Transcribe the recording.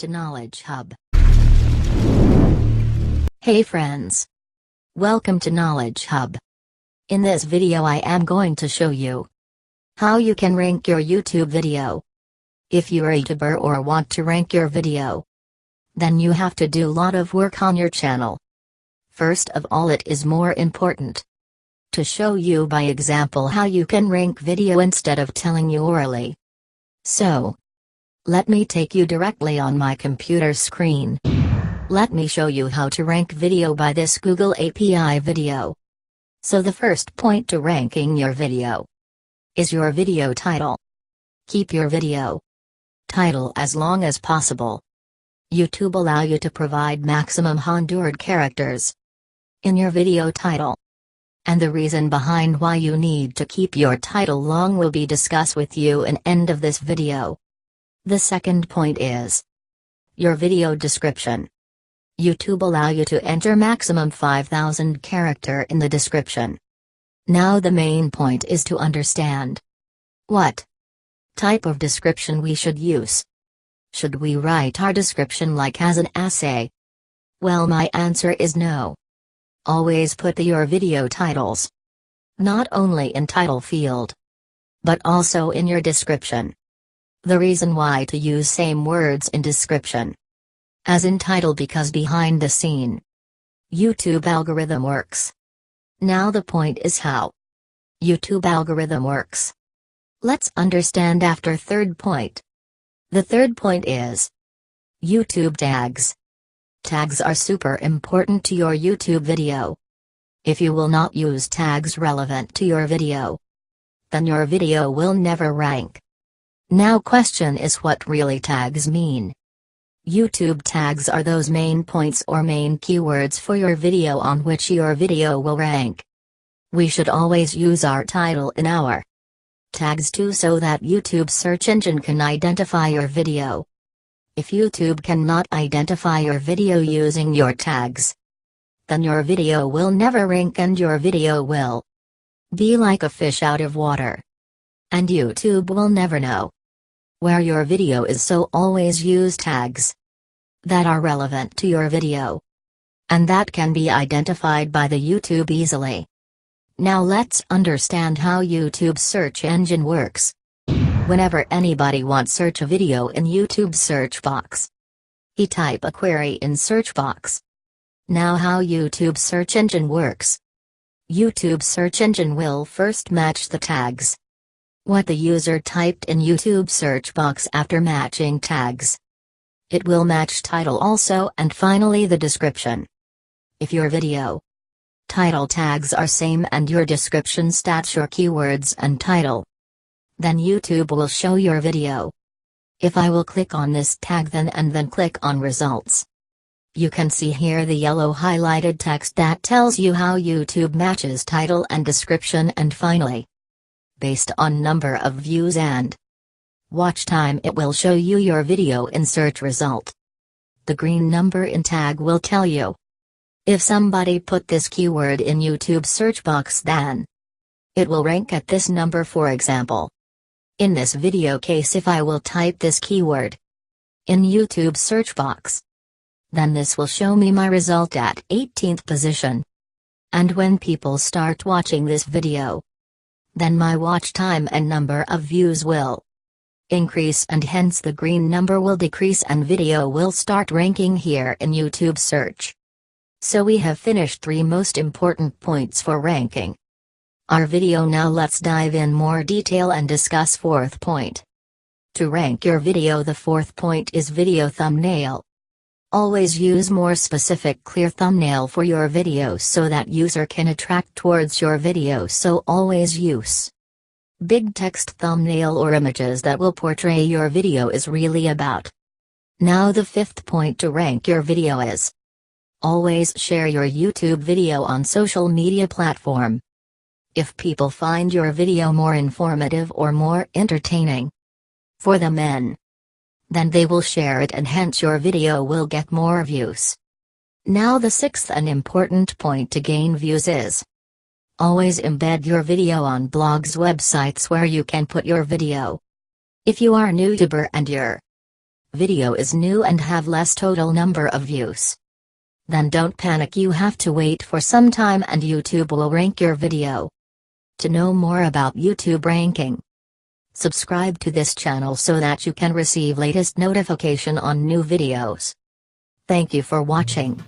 to Knowledge Hub. Hey friends! Welcome to Knowledge Hub. In this video I am going to show you how you can rank your YouTube video. If you're a YouTuber or want to rank your video, then you have to do a lot of work on your channel. First of all, it is more important to show you by example how you can rank video instead of telling you orally. So, let me take you directly on my computer screen. Let me show you how to rank video by this Google API video. So the first point to ranking your video is your video title. Keep your video title as long as possible. YouTube allow you to provide maximum 100 characters in your video title. And the reason behind why you need to keep your title long will be discussed with you in end of this video. The second point is your video description. YouTube allow you to enter maximum 5,000 character in the description. Now the main point is to understand what type of description we should use. Should we write our description like as an essay? Well, my answer is no. Always put your video titles not only in title field, but also in your description. The reason why to use same words in description as in title, because behind the scene YouTube algorithm works. Now the point is how YouTube algorithm works. Let's understand after third point. The third point is YouTube tags. Tags are super important to your YouTube video. If you will not use tags relevant to your video, then your video will never rank. Now question is, what really tags mean? YouTube tags are those main points or main keywords for your video on which your video will rank. We should always use our title in our tags too, so that YouTube search engine can identify your video. If YouTube cannot identify your video using your tags, then your video will never rank and your video will be like a fish out of water. And YouTube will never know where your video is, so always use tags that are relevant to your video, and that can be identified by the YouTube easily. Now let's understand how YouTube search engine works. Whenever anybody wants search a video in YouTube search box, he type a query in search box. Now how YouTube search engine works. YouTube search engine will first match the tags what the user typed in YouTube search box. After matching tags, it will match title also, and finally the description. If your video title tags are same and your description stats your keywords and title, then YouTube will show your video. If I will click on this tag then click on results, you can see here the yellow highlighted text that tells you how YouTube matches title and description, and finally, based on number of views and watch time, it will show you your video in search result. The green number in tag will tell you if somebody put this keyword in YouTube search box, then it will rank at this number. For example, in this video case, if I will type this keyword in YouTube search box, then this will show me my result at 18th position. And when people start watching this video, then my watch time and number of views will increase, and hence the green number will decrease and video will start ranking here in YouTube search. So we have finished 3 most important points for ranking our video. Now let's dive in more detail and discuss fourth point. To rank your video, the fourth point is video thumbnail. Always use more specific clear thumbnail for your video so that user can attract towards your video, so always use big text thumbnail or images that will portray your video is really about. Now the fifth point to rank your video is always share your YouTube video on social media platform. If people find your video more informative or more entertaining for the men, then they will share it and hence your video will get more views. Now the sixth and important point to gain views is always embed your video on blogs, websites where you can put your video. If you are a YouTuber and your video is new and have less total number of views. Then don't panic, you have to wait for some time and YouTube will rank your video. To know more about YouTube ranking, subscribe to this channel so that you can receive latest notification on new videos. Thank you for watching.